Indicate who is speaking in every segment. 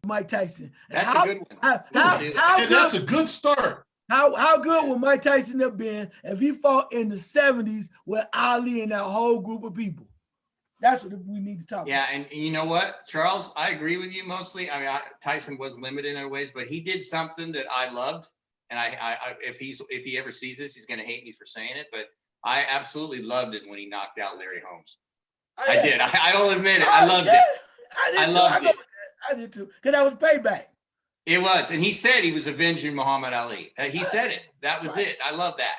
Speaker 1: Mike Tyson.
Speaker 2: That's a good one.
Speaker 3: That's a good start.
Speaker 1: How good would Mike Tyson have been if he fought in the 70s with Ali and that whole group of people? That's what we need to talk about.
Speaker 2: Yeah, and you know what, Charles? I agree with you mostly. I mean, Tyson was limited in ways, but he did something that I loved. And if he ever sees this, he's going to hate me for saying it, but I absolutely loved it when he knocked out Larry Holmes. I did. I'll admit it. I loved it. I loved it.
Speaker 1: I did too, because that was payback.
Speaker 2: It was, and he said he was avenging Muhammad Ali. He said it. That was it. I love that.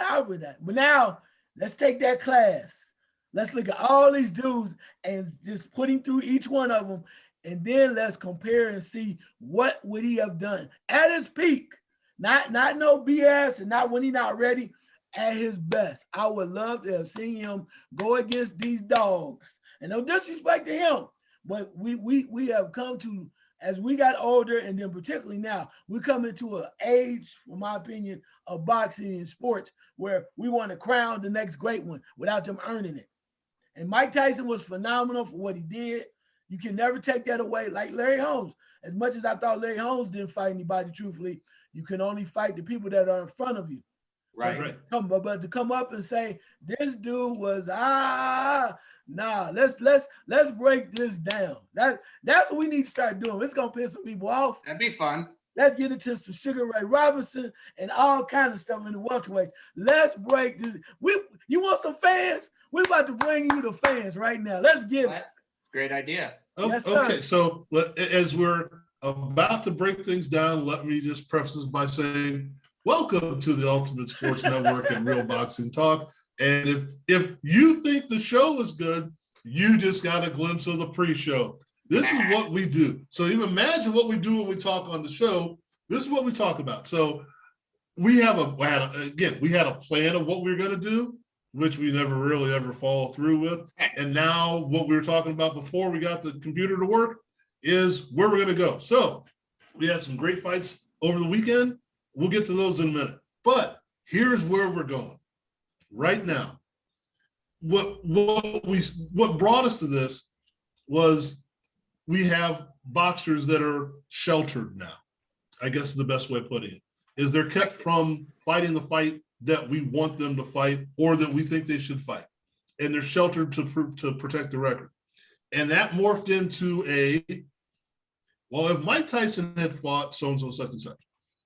Speaker 1: I with that. But now let's take that class. Let's look at all these dudes and just putting through each one of them, and then let's compare and see what would he have done at his peak. Not no BS, and not when he's not ready. At his best. I would love to have seen him go against these dogs. And no disrespect to him, but we have come to, as we got older, and then particularly now, we come into an age, in my opinion, of boxing and sports where we want to crown the next great one without them earning it. And Mike Tyson was phenomenal for what he did. You can never take that away. Like Larry Holmes, as much as I thought Larry Holmes didn't fight anybody truthfully, you can only fight the people that are in front of you.
Speaker 2: Right.
Speaker 1: But to come up and say this dude was let's break this down. That's what we need to start doing. It's gonna piss some people off.
Speaker 2: That'd be fun.
Speaker 1: Let's get into some Sugar Ray Robinson and all kind of stuff in the welterweights. Let's break this. You want some fans? We're about to bring you the fans right now. Let's get it.
Speaker 2: That's a great idea.
Speaker 1: Yes,
Speaker 3: okay, so as we're about to break things down, let me just preface this by saying, welcome to the Ultimate Sports Network and Real Boxing Talk. And if you think the show is good, you just got a glimpse of the pre-show. This is what we do. So you imagine what we do when we talk on the show. This is what we talk about. So we had a plan of what we were going to do, which we never really ever follow through with. And now what we were talking about before we got the computer to work is where we're going to go. So we had some great fights over the weekend. We'll get to those in a minute. But here's where we're going. Right now, what brought us to this was we have boxers that are sheltered now. I guess is the best way of putting it. Is they're kept from fighting the fight that we want them to fight or that we think they should fight. And they're sheltered to protect the record. And that morphed into if Mike Tyson had fought so-and-so such and such,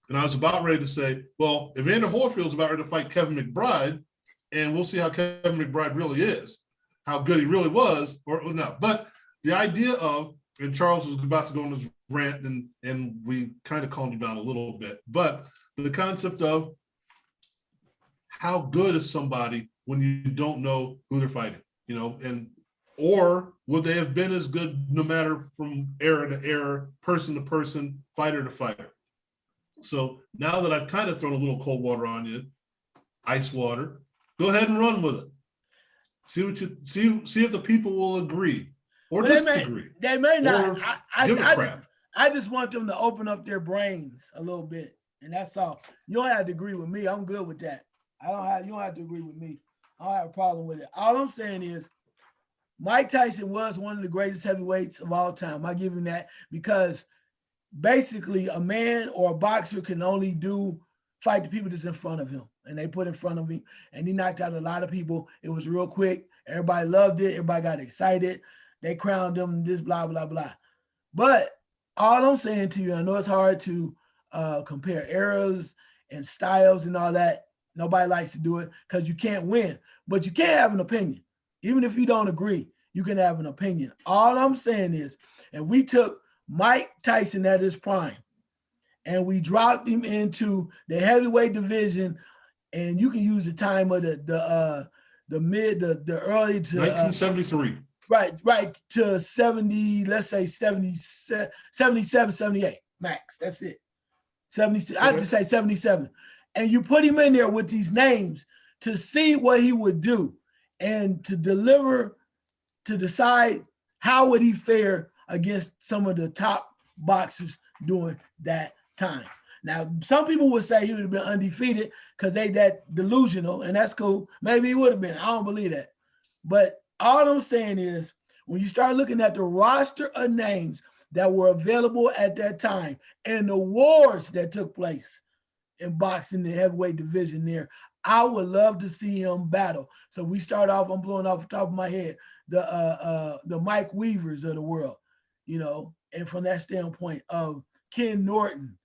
Speaker 3: and I was about ready to say, well, Evander Holyfield's about ready to fight Kevin McBride, and we'll see how Kevin McBride really is, how good he really was, or no. But the idea of, and Charles was about to go on his rant, and we kind of calmed him down a little bit, but the concept of how good is somebody when you don't know who they're fighting, or would they have been as good no matter from era to era, person to person, fighter to fighter? So now that I've kind of thrown a little cold water on you, ice water, go ahead and run with it. See if the people will agree or disagree.
Speaker 1: They may not. I just want them to open up their brains a little bit, and that's all. You don't have to agree with me. I'm good with that. You don't have to agree with me. I don't have a problem with it. All I'm saying is Mike Tyson was one of the greatest heavyweights of all time. I give him that because basically a man or a boxer can only fight the people that's in front of him. And they put in front of him and he knocked out a lot of people. It was real quick. Everybody loved it. Everybody got excited. They crowned him this, blah, blah, blah. But all I'm saying to you, I know it's hard to compare eras and styles and all that. Nobody likes to do it because you can't win, but you can have an opinion. Even if you don't agree, you can have an opinion. All I'm saying is, and we took Mike Tyson at his prime, and we dropped him into the heavyweight division, and you can use the time of the early to
Speaker 3: 1973.
Speaker 1: Right to 70, let's say 77, 78 max. That's it. 76. I just say 77, and you put him in there with these names to see what he would do, and to deliver, to decide how would he fare against some of the top boxers during that time. Now, some people would say he would have been undefeated because they that delusional, and that's cool. Maybe he would have been. I don't believe that. But all I'm saying is when you start looking at the roster of names that were available at that time and the wars that took place in boxing, the heavyweight division there, I would love to see him battle. So we start off, I'm blowing off the top of my head, the Mike Weavers of the world, you know, and from that standpoint of Ken Norton,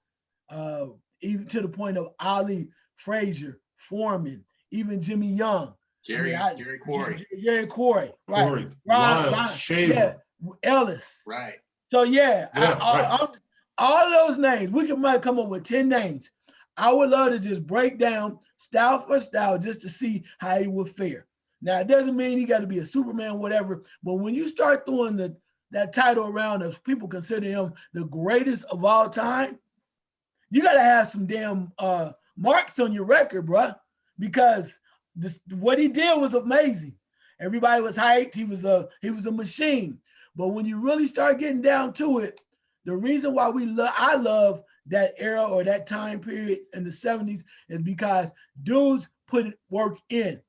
Speaker 1: even to the point of Ali, Frazier, Foreman, even Jimmy Young,
Speaker 2: Jerry Quarry,
Speaker 1: Jerry Quarry, right?
Speaker 3: Corey, Lyles, Shaver,
Speaker 1: yeah, Ellis,
Speaker 2: right?
Speaker 1: So yeah,
Speaker 3: right.
Speaker 1: all of those names, we might come up with 10 names. I would love to just break down style for style just to see how he would fare. Now, it doesn't mean you got to be a Superman, whatever, but when you start throwing that title around, as people consider him the greatest of all time, you got to have some damn marks on your record, bruh, because what he did was amazing. Everybody was hyped. He was a machine. But when you really start getting down to it, the reason why I love that era or that time period in the 70s is because dudes put work in.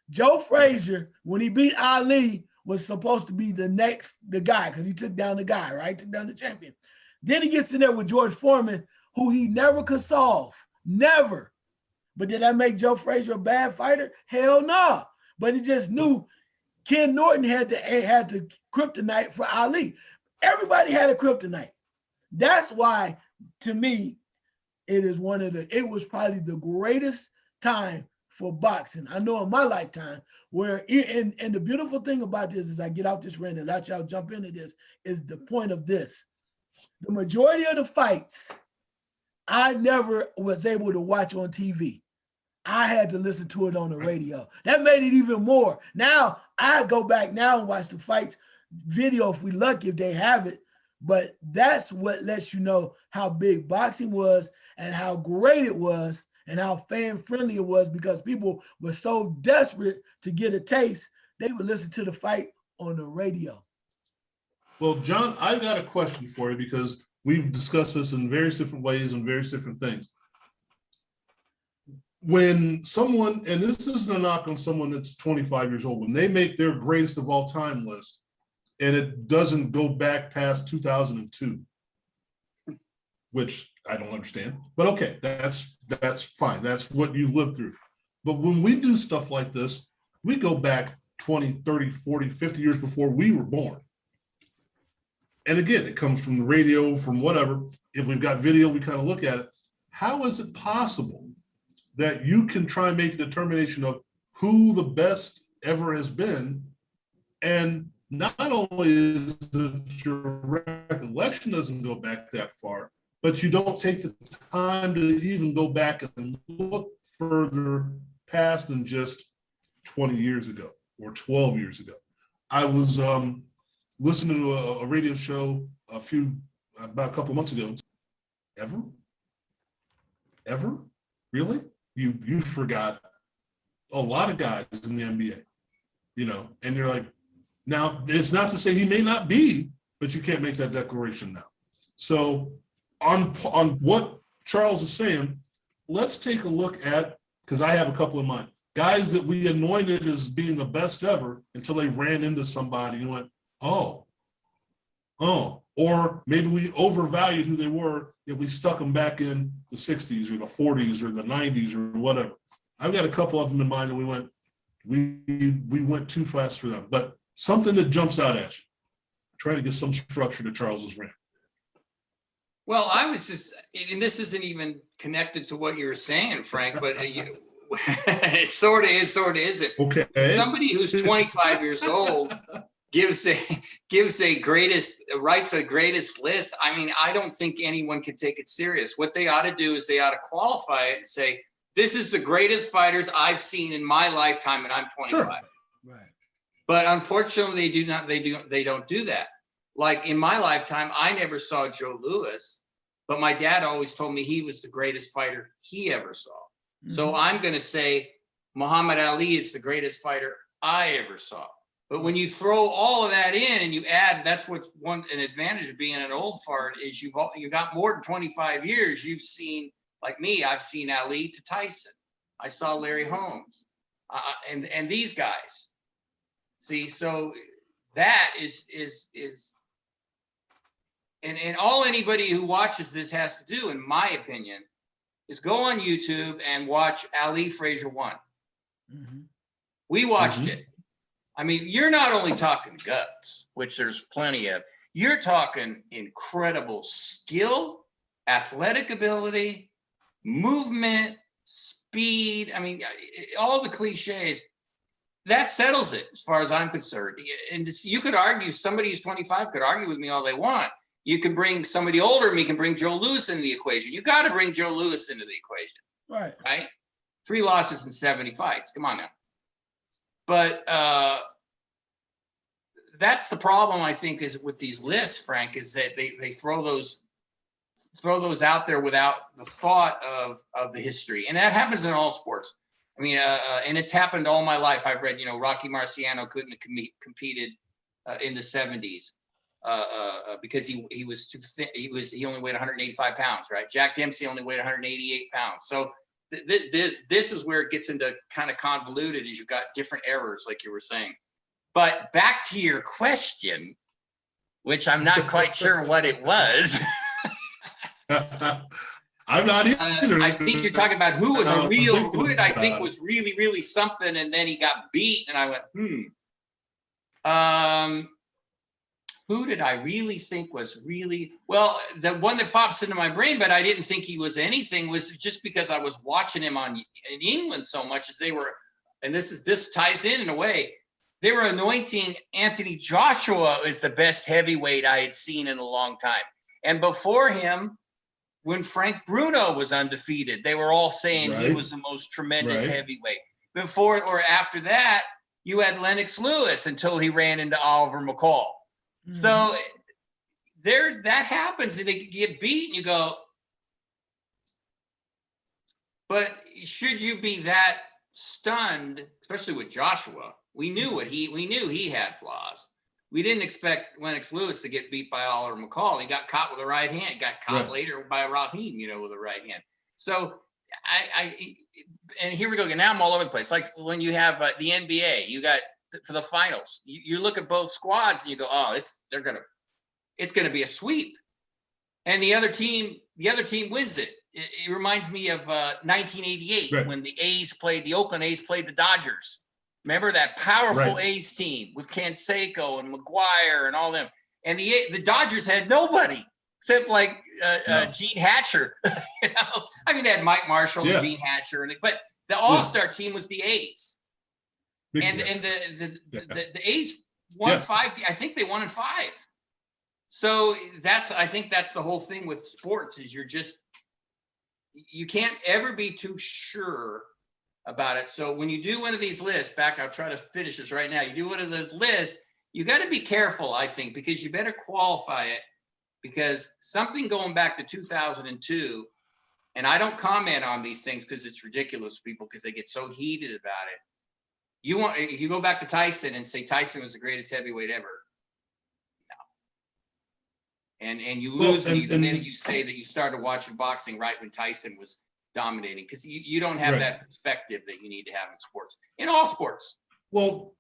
Speaker 1: Joe Frazier, when he beat Ali, was supposed to be the guy because he took down the guy, right? Took down the champion. Then he gets in there with George Foreman, who he never could solve. Never. But did that make Joe Frazier a bad fighter? Hell no. But he just knew Ken Norton had the kryptonite for Ali. Everybody had a kryptonite. That's why, to me, it was probably the greatest time for boxing. I know in my lifetime, and the beautiful thing about this is I get out this rant and let y'all jump into this, is the point of this. The majority of the fights, I never was able to watch on TV. I had to listen to it on the radio. That made it even more. Now, I go back now and watch the fights video if we lucky, if they have it. But that's what lets you know how big boxing was and how great it was and how fan-friendly it was, because people were so desperate to get a taste, they would listen to the fight on the radio.
Speaker 3: Well, John, I've got a question for you because we've discussed this in various different ways and various different things. When someone, and this isn't a knock on someone that's 25 years old, when they make their greatest of all time list and it doesn't go back past 2002, which I don't understand, but okay, that's fine. That's what you lived through. But when we do stuff like this, we go back 20, 30, 40, 50 years before we were born. And again, it comes from the radio, from whatever. If we've got video, we kind of look at it. How is it possible that you can try and make a determination of who the best ever has been? And not only is it your recollection doesn't go back that far, but you don't take the time to even go back and look further past than just 20 years ago or 12 years ago. I was listening to a radio show about a couple months ago. Ever? Really? You forgot a lot of guys in the NBA, you know, and you're like, now it's not to say he may not be, but you can't make that declaration now. So on what Charles is saying, let's take a look at, because I have a couple in mind, guys that we anointed as being the best ever until they ran into somebody and went, oh, or maybe we overvalued who they were if we stuck them back in the 60s or the 40s or the 90s or whatever. I've got a couple of them in mind, and we went too fast for them. But something that jumps out at you. Try to get some structure to Charles's rant.
Speaker 2: Well, I was just, and this isn't even connected to what you were saying, Frank, but it sort of is, sort of isn't.
Speaker 3: Okay.
Speaker 2: Somebody who's 25 years old writes a greatest list. I mean, I don't think anyone can take it serious. What they ought to do is they ought to qualify it and say, this is the greatest fighters I've seen in my lifetime, and I'm 25.
Speaker 1: Sure. Right.
Speaker 2: But unfortunately, they don't do that. Like in my lifetime, I never saw Joe Louis, but my dad always told me he was the greatest fighter he ever saw. Mm-hmm. So I'm going to say Muhammad Ali is the greatest fighter I ever saw. But when you throw all of that in and you add, that's what's an advantage of being an old fart is you got more than 25 years. You've seen, like me, I've seen Ali to Tyson. I saw Larry Holmes and these guys. See, so that is and all anybody who watches this has to do, in my opinion, is go on YouTube and watch Ali Frazier 1.
Speaker 1: Mm-hmm.
Speaker 2: We watched it. I mean, you're not only talking guts, which there's plenty of, you're talking incredible skill, athletic ability, movement, speed. I mean, all the cliches. That settles it as far as I'm concerned. And you could argue, somebody who's 25 could argue with me all they want. You can bring somebody older than me, can bring Joe Louis into the equation. You got to bring Joe Louis into the equation.
Speaker 1: Right.
Speaker 2: Right? 3 losses in 70 fights. Come on now. But that's the problem, I think, is with these lists, Frank, is that they throw those out there without the thought of the history. And that happens in all sports. I mean, and it's happened all my life. I've read, Rocky Marciano couldn't have competed in the 70s because he was too thin. He only weighed 185 pounds, right? Jack Dempsey only weighed 188 pounds. So this is where it gets into kind of convoluted, is you've got different errors, like you were saying. But back to your question, which I'm not quite sure what it was.
Speaker 3: I'm not either.
Speaker 2: I think you're talking about who did I think was really, really something, and then he got beat, and I went, who did I really think was really, well, the one that pops into my brain, but I didn't think he was anything, was just because I was watching him in England so much, as they were, and this ties in a way, they were anointing Anthony Joshua as the best heavyweight I had seen in a long time. And before him, when Frank Bruno was undefeated, they were all saying he was the most tremendous heavyweight. Before or after that, you had Lennox Lewis until he ran into Oliver McCall. Mm-hmm. So that happens, and they get beat, and you go, but should you be that stunned, especially with Joshua? We knew he had flaws. We didn't expect Lennox Lewis to get beat by Oliver McCall. He got caught with a right hand. He got caught later by Raheem, with a right hand. So and here we go again. Now I'm all over the place. Like when you have the NBA, you got for the finals. You look at both squads and you go, oh, it's gonna be a sweep, and the other team wins it. It reminds me of 1988 when the Oakland A's played the Dodgers. Remember that powerful A's team with Canseco and McGuire and all them, and the Dodgers had nobody except like Gene Hatcher. I mean, they had Mike Marshall and Gene Hatcher, but the All-Star team was the A's, and the A's won 5. I think they won in 5. So I think that's the whole thing with sports, is you can't ever be too sure about it. So when you do one of these lists, I'll try to finish this right now. You do one of those lists, you got to be careful, I think, because you better qualify it, because something going back to 2002, and I don't comment on these things because it's ridiculous to people because they get so heated about it. You go back to Tyson and say Tyson was the greatest heavyweight ever. No. And you lose the minute you say that you started watching boxing right when Tyson was dominating, because you don't have that perspective that you need to have in sports, in all sports.
Speaker 3: Well,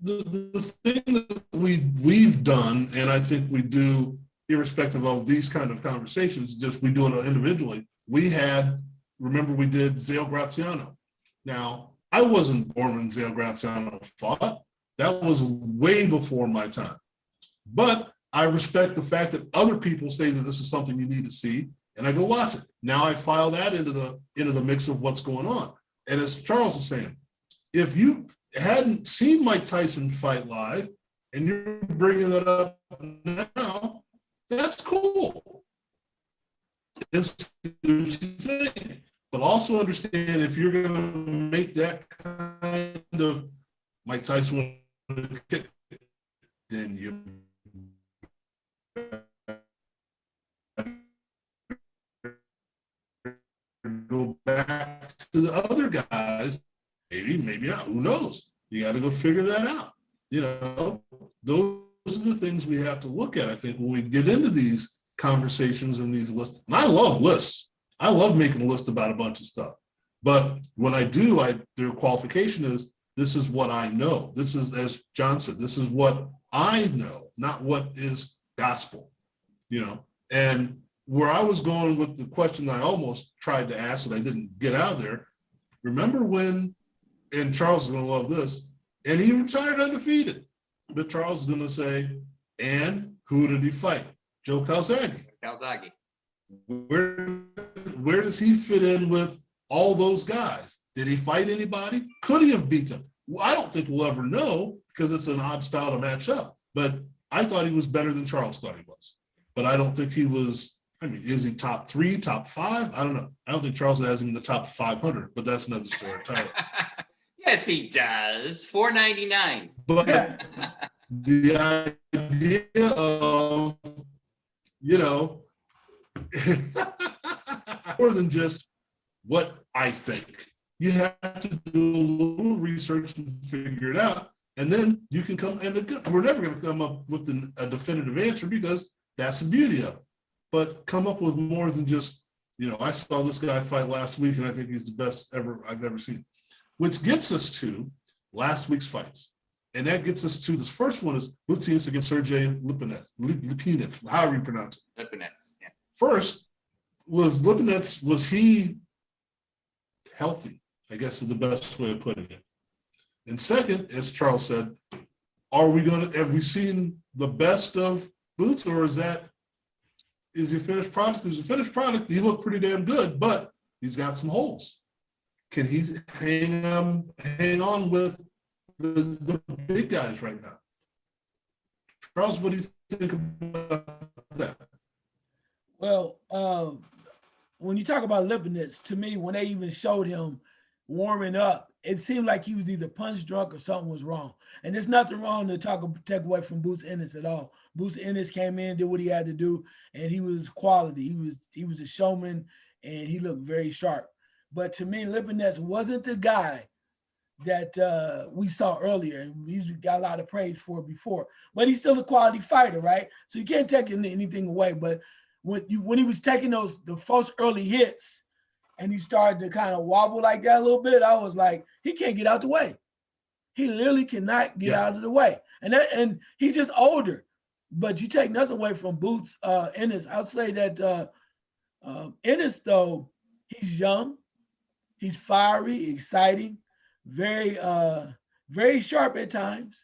Speaker 3: the thing that we've done, and I think we do, irrespective of these kind of conversations, just we do it individually. We did Zale Graziano. Now, I wasn't born when Zale Graziano fought. That was way before my time. But I respect the fact that other people say that this is something you need to see, and I go watch it. Now I file that into the mix of what's going on. And as Charles is saying, if you hadn't seen Mike Tyson fight live and you're bringing that up now, that's cool. But also understand, if you're going to make that kind of Mike Tyson kick, then you go back to the other guys, maybe not, who knows? You got to go figure that out. Those are the things we have to look at, I think, when we get into these conversations and these lists. And I love lists. I love making a list about a bunch of stuff. But when I do, their qualification is, this is what I know. This is, as John said, this is what I know, not what is gospel. And where I was going with the question I almost tried to ask and I didn't get out of there, remember when, and Charles is going to love this, and he retired undefeated, but Charles is going to say, and who did he fight? Joe Calzaghe. Where does he fit in with all those guys? Did he fight anybody? Could he have beat them? Well, I don't think we'll ever know because it's an odd style to match up. But I thought he was better than Charles thought he was. But I don't think he was. I mean, is he top 3, top 5? I don't know. I don't think Charles has him in the top 500, but that's another story.
Speaker 2: Yes, he does. $4.99.
Speaker 3: But the idea of, more than just what I think. You have to do a little research and figure it out. And then you can come, and we're never going to come up with a definitive answer because that's the beauty of it. But come up with more than just, I saw this guy fight last week and I think he's the best I've ever seen. Which gets us to last week's fights. And that gets us to this first one is Lutins against Sergey Lipinets, however you pronounce it.
Speaker 2: Lipinets, yeah.
Speaker 3: First, was he healthy? I guess is the best way of putting it. And second, as Charles said, have we seen the best of Boots, or is he a finished product? He's a finished product. He looked pretty damn good, but he's got some holes. Can he hang on with the big guys right now? Charles, what do you think about that?
Speaker 1: Well, when you talk about Lipinets, to me, when they even showed him warming up, it seemed like he was either punch drunk or something was wrong. And there's nothing wrong to take away from Boots Ennis at all. Boots Ennis came in, did what he had to do, and he was quality. He was a showman, and he looked very sharp. But to me, Lipinets wasn't the guy that we saw earlier, and he's got a lot of praise for before. But he's still a quality fighter, right? So you can't take anything away. But when he was taking the first early hits, and he started to kind of wobble like that a little bit, I was like, he can't get out the way. He literally cannot get out of the way. And he's just older. But you take nothing away from Boots Ennis. I'll say that Ennis, though, he's young, he's fiery, exciting, very sharp at times.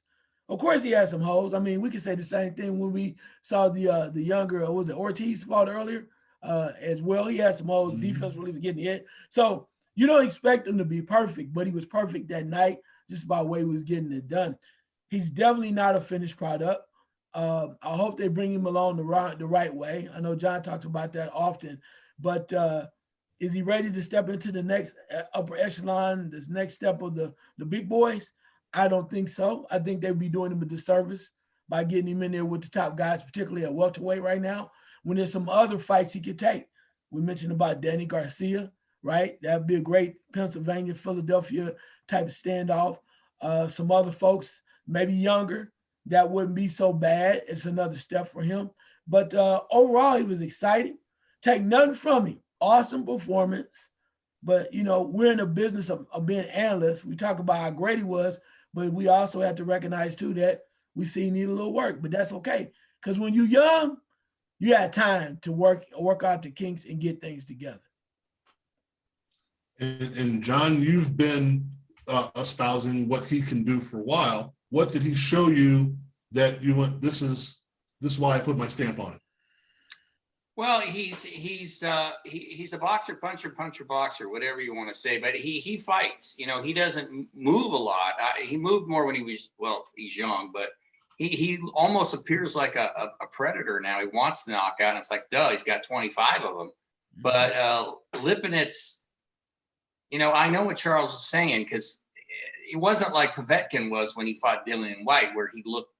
Speaker 1: Of course, he has some holes. I mean, we could say the same thing when we saw the younger, was it Ortiz fought earlier as well. He had some holes. Defense really was getting hit. So you don't expect him to be perfect, but he was perfect that night just by the way he was getting it done. He's definitely not a finished product. I hope they bring him along the right way. I know John talks about that often, but is he ready to step into the next upper echelon, this next step of the big boys? I don't think so. I think they'd be doing him a disservice by getting him in there with the top guys, particularly at welterweight right now, when there's some other fights he could take. We mentioned about Danny Garcia, right? That'd be a great Pennsylvania, Philadelphia type of standoff. Some other folks, maybe younger, that wouldn't be so bad. It's another step for him. But overall, he was exciting. Take nothing from him. Awesome performance. But, we're in the business of being analysts. We talk about how great he was, but we also have to recognize, too, that we see he need a little work. But that's okay. Because when you're young, you have time to work out the kinks and get things together.
Speaker 3: And John, you've been espousing what he can do for a while. What did he show you that you went, this is why I put my stamp on it?
Speaker 2: Well, he's a boxer, puncher, boxer, whatever you want to say. But he fights. He doesn't move a lot. He moved more when he's young, but he almost appears like a predator now. He wants to knock out, and it's like, duh, he's got 25 of them. But Lipinets, I know what Charles is saying, because it wasn't like Povetkin was when he fought Dillian White, where he looked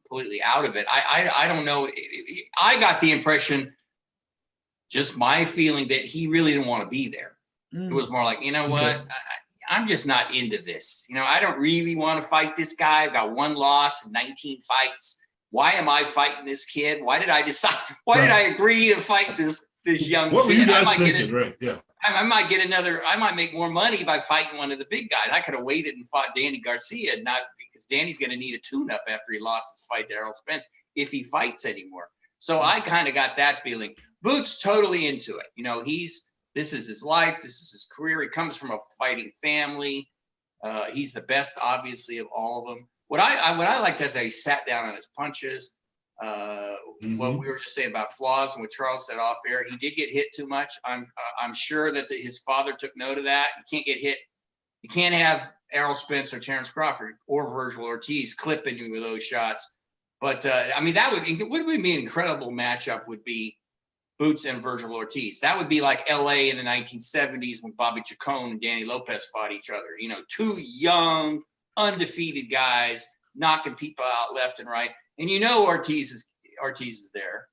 Speaker 2: completely out of it. I don't know. I got the impression, just my feeling, that he really didn't want to be there. It was more like, what? I'm just not into this. I don't really want to fight this guy. I've got 1 loss in 19 fights. Why am I fighting this kid? Why did I decide? Why did I agree to fight this young kid?
Speaker 3: What were you guys thinking? Right? Yeah.
Speaker 2: I might make more money by fighting one of the big guys. I could have waited and fought Danny Garcia, not because Danny's going to need a tune-up after he lost his fight to Errol Spence, if he fights anymore. So I kind of got that feeling. Boots totally into it. You know, this is his life. This is his career. He comes from a fighting family. He's the best, obviously, of all of them. What I liked is that he sat down on his punches. What we were just saying about flaws and what Charles said off air, he did get hit too much. I'm sure that his father took note of that. You can't get hit. You can't have Errol Spence or Terrence Crawford or Virgil Ortiz clipping you with those shots. But I mean, that would be an incredible matchup. Would be Boots and Virgil Ortiz. That would be like LA in the 1970s when Bobby Chacon and Danny Lopez fought each other. You know, two young, undefeated guys knocking people out left and right. And you know Ortiz is there.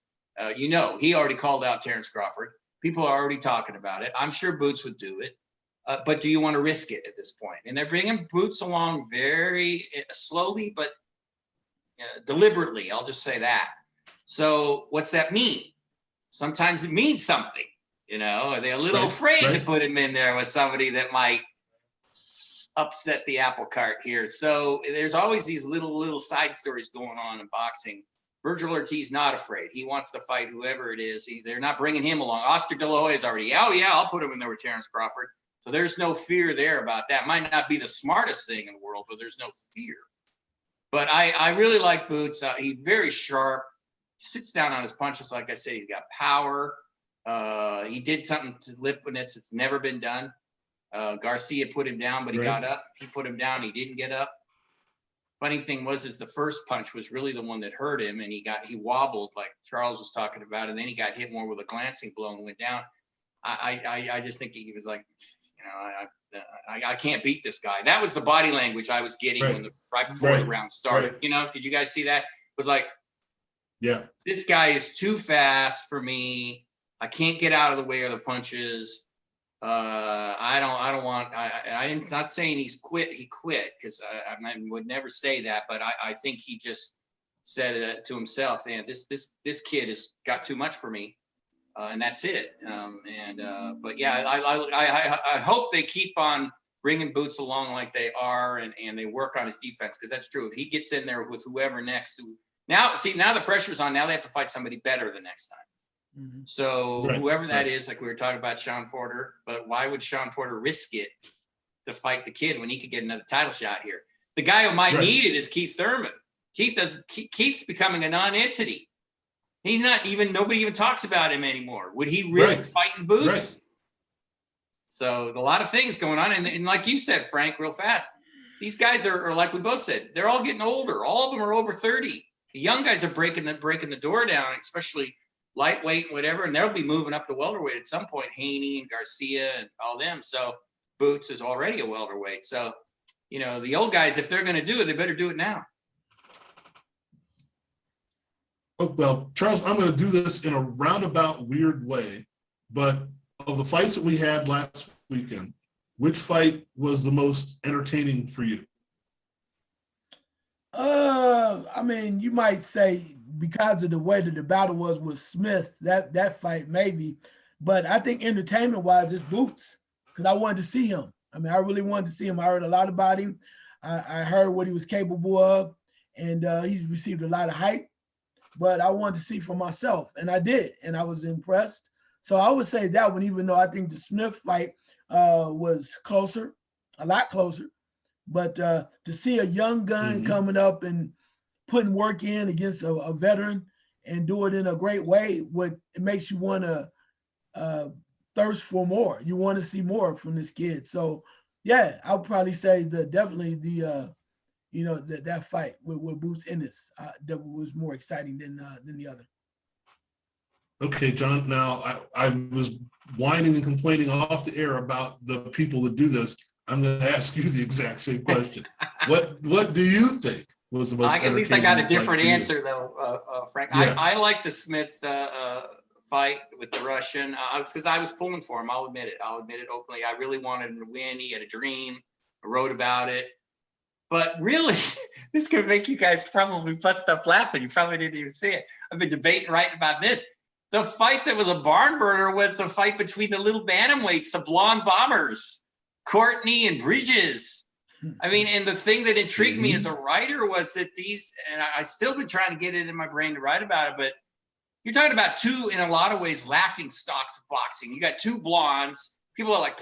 Speaker 2: You know, he already called out Terrence Crawford. People are already talking about it. I'm sure Boots would do it. But do you want to risk it at this point? And they're bringing Boots along very slowly, but deliberately. I'll just say that. So what's that mean? Sometimes it means something. You know, are they a little afraid to put him in there with somebody that might upset the apple cart here? So there's always these little side stories going on in boxing. Virgil Ortiz not afraid. He wants to fight whoever it is. They're not bringing him along. Oscar De La Hoya is already, oh yeah, I'll put him in there with Terrence Crawford. So there's no fear there about that. Might not be the smartest thing in the world, but there's no fear. But I really like Boots. He's very sharp. Sits down on his punches. Like I said, he's got power. He did something to Lipinets. It's never been done. Garcia put him down, but he got up. He put him down. He didn't get up. Funny thing was the first punch was really the one that hurt him, and he wobbled like Charles was talking about, and then he got hit more with a glancing blow and went down. I just think he was like, you know, I can't beat this guy. That was the body language I was getting when right before the round started. You know, did you guys see that? It was like,
Speaker 3: yeah, this
Speaker 2: guy is too fast for me. I can't get out of the way of the punches. I don't want. I'm not saying he quit because I would never say that. But I think he just said it to himself. Man, this kid has got too much for me, and that's it. But yeah, I hope they keep on bringing Boots along like they are, and they work on his defense, because that's true. If he gets in there with whoever next, now the pressure's on. Now they have to fight somebody better the next time. So whoever that is, like we were talking about Sean Porter, but why would Sean Porter risk it to fight the kid when he could get another title shot here? The guy who might need it is Keith Thurman. Keith's becoming a non-entity. He's not even, nobody even talks about him anymore. Would he risk fighting Boots? So a lot of things going on. And like you said, Frank, real fast, these guys are like we both said, they're all getting older. All of them are over 30. The young guys are breaking the door down, especially lightweight and whatever, and they'll be moving up to welterweight at some point. Haney and Garcia and all them. So Boots is already a welterweight. So, you know, the old guys, if they're going to do it, they better do it now.
Speaker 3: Oh, well, Charles, I'm going to do this in a roundabout weird way, but of the fights that we had last weekend, which fight was the most entertaining for you?
Speaker 1: I mean, you might say because of the way that the battle was with Smith, that fight maybe, but I think entertainment wise, it's Boots, because I wanted to see him. I mean, I really wanted to see him. I heard a lot about him. I heard what he was capable of, and he's received a lot of hype, but I wanted to see for myself, and I did, and I was impressed. So I would say that one, even though I think the Smith fight was closer, a lot closer, but to see a young gun coming up and putting work in against a veteran and do it in a great way, it makes you want to thirst for more. You want to see more from this kid. So yeah, I'll probably say definitely that fight with Boots Ennis that was more exciting than the other.
Speaker 3: Okay, John. Now I was whining and complaining off the air about the people that do this. I'm going to ask you the exact same question. What do you think was the most?
Speaker 2: At least I got a different answer though, Frank. Yeah. I like the Smith fight with the Russian because I was pulling for him. I'll admit it openly. I really wanted him to win. He had a dream. I wrote about it. But really, this could make you guys probably bust up laughing. You probably didn't even see it. I've been debating writing about this. The fight that was a barn burner was the fight between the little bantamweights, the blonde bombers, Courtney and Bridges. I mean, and the thing that intrigued me as a writer was that and I still been trying to get it in my brain to write about it, but you're talking about two, in a lot of ways, laughing stocks of boxing. You got two blondes. People are like,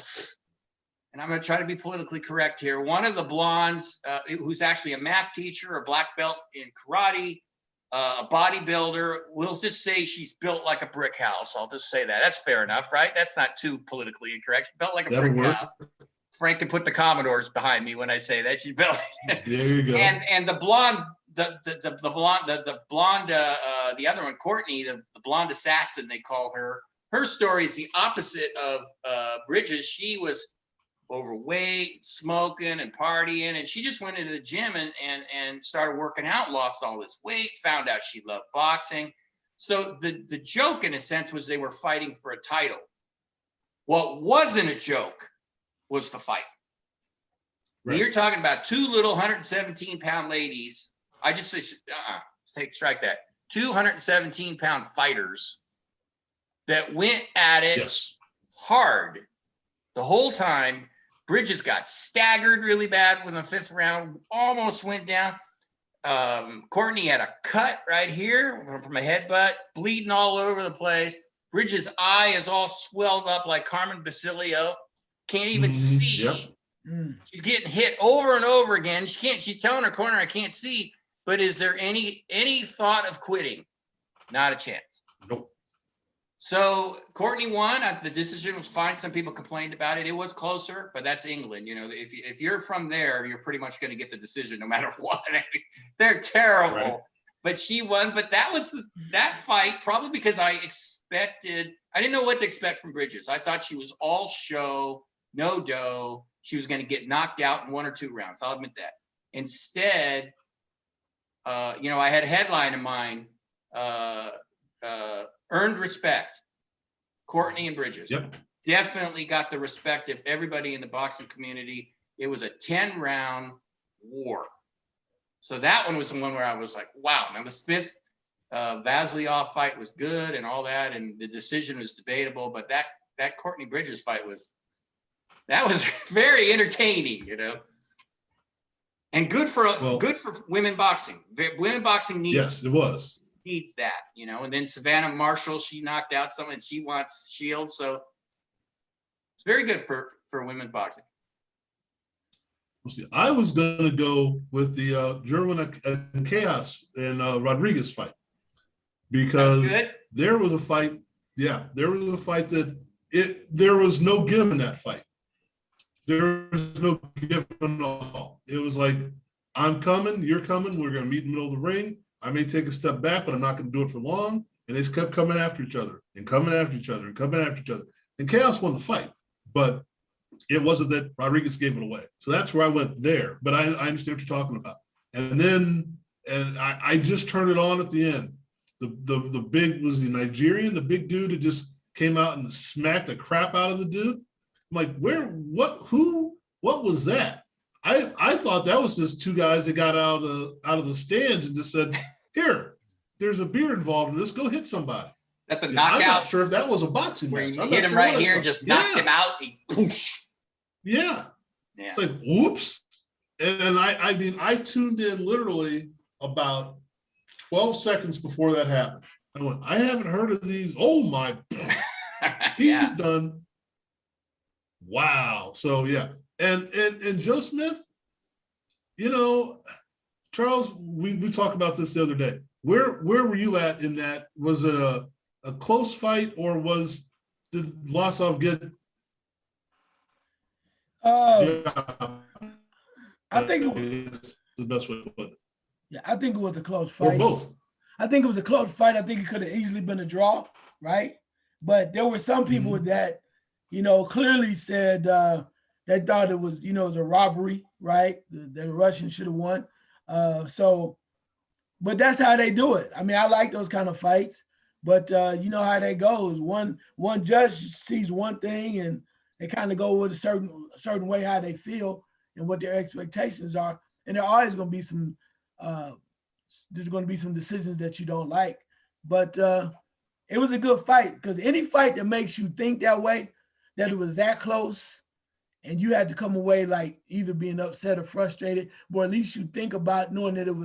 Speaker 2: and I'm going to try to be politically correct here. One of the blondes, who's actually a math teacher, a black belt in karate, a bodybuilder, we'll just say she's built like a brick house. I'll just say that. That's fair enough, right? That's not too politically incorrect. She's built like a brick house. Frank can put the Commodores behind me when I say that. She's built.
Speaker 3: There you go.
Speaker 2: And the blonde, the blonde, the other one, Courtney, the blonde assassin, they call her. Her story is the opposite of Bridges. She was overweight, smoking and partying, and she just went into the gym and started working out, lost all this weight, found out she loved boxing. So the joke, in a sense, was they were fighting for a title. What wasn't a joke was the fight. Right. You're talking about two little 117-pound ladies. I just say, strike that. 217-pound fighters that went at it hard the whole time. Bridges got staggered really bad when the fifth round almost went down. Courtney had a cut right here from a headbutt, bleeding all over the place. Bridges' eye is all swelled up like Carmen Basilio. Can't even see. Yep. She's getting hit over and over again. She's telling her corner, I can't see. But is there any thought of quitting? Not a chance.
Speaker 3: Nope.
Speaker 2: So Courtney won. The decision was fine. Some people complained about it. It was closer, but that's England. You know, if you're from there, you're pretty much going to get the decision no matter what. I mean, they're terrible. Right. But she won. But that fight, probably because I didn't know what to expect from Bridges. I thought she was all show, no dough. She was going to get knocked out in 1 or 2 rounds. I'll admit that. Instead, I had a headline in mind. Earned respect. Courtney and Bridges definitely got the respect of everybody in the boxing community. It was a 10-round war. So that one was the one where I was like, wow. Now the Smith Vlasov fight was good and all that, and the decision was debatable, but that Courtney Bridges fight was very entertaining, and good for women boxing. Women boxing needs that, and then Savannah Marshall, she knocked out someone and she wants Shield. So it's very good for women boxing.
Speaker 3: See, I was going to go with the German and Chaos and Rodriguez fight because there was a fight. Yeah, there was a fight there was no give in that fight. There was no give at all. It was like, I'm coming, you're coming, we're going to meet in the middle of the ring. I may take a step back, but I'm not going to do it for long. And they just kept coming after each other and coming after each other and coming after each other. And Chaos won the fight, but it wasn't that Rodriguez gave it away. So that's where I went there. But I understand what you're talking about. And then, I just turned it on at the end. The big was the Nigerian, the big dude that just came out and smacked the crap out of the dude. I'm like, what was that? I thought that was just two guys that got out of the stands and just said, here, there's a beer involved in this, go hit somebody.
Speaker 2: At the knockout.
Speaker 3: I'm not sure if that was a boxing
Speaker 2: where
Speaker 3: match.
Speaker 2: You hit him right here and just knocked him out. He poosh.
Speaker 3: Yeah. It's like, whoops. And I tuned in literally about 12 seconds before that happened. I went, I haven't heard of these. Oh my, he's done. Wow. So yeah. And Joe Smith, Charles, we talked about this the other day. Where were you at in that? Was it a close fight, or did Vlasov get?
Speaker 1: I think
Speaker 3: it's the best way to put it.
Speaker 1: Yeah, I think it was a close fight.
Speaker 3: Or both.
Speaker 1: I think it was a close fight. I think it could have easily been a draw, right? But there were some people that, clearly said they thought it was, it was a robbery, right? The Russians should have won. But that's how they do it. I mean, I like those kind of fights, but you know how that goes. One judge sees one thing and they kind of go with a certain way how they feel and what their expectations are. And there always going to be some, there's going to be some decisions that you don't like. But it was a good fight, because any fight that makes you think that way, that it was that close, and you had to come away like either being upset or frustrated, or at least you think about knowing that it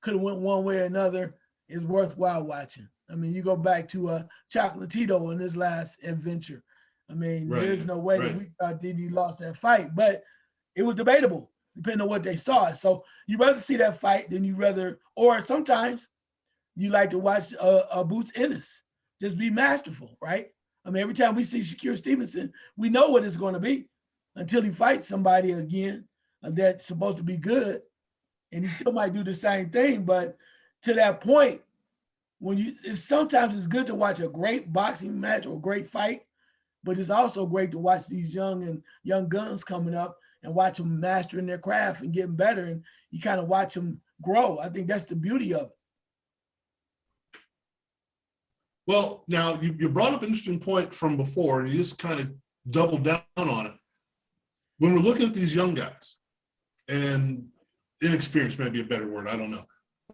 Speaker 1: could have went one way or another, is worthwhile watching. I mean, you go back to Chocolatito in his last adventure. I mean, there's no way that we thought Didi lost that fight, but it was debatable depending on what they saw. So you rather see that fight than you rather, or sometimes you like to watch Boots Ennis just be masterful, right? I mean, every time we see Shakur Stevenson, we know what it's going to be until he fights somebody again that's supposed to be good, and he still might do the same thing. But to that point, sometimes it's good to watch a great boxing match or a great fight, but it's also great to watch these young guns coming up and watch them mastering their craft and getting better, and you kind of watch them grow. I think that's the beauty of it.
Speaker 3: Well, now you brought up an interesting point from before, and you just kind of doubled down on it. When we're looking at these young guys, and inexperienced may be a better word, I don't know.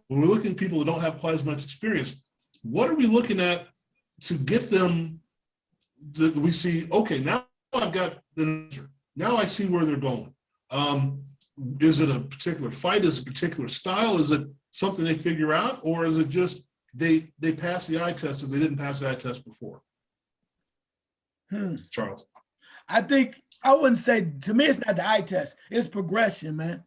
Speaker 3: When we're looking at people who don't have quite as much experience, what are we looking at to get them that we see, okay, now I've got the answer. Now I see where they're going. Is it a particular fight? Is it a particular style? Is it something they figure out? Or is it just they pass the eye test and they didn't pass the eye test before? Charles.
Speaker 1: I think I wouldn't say, to me, it's not the eye test. It's progression, man.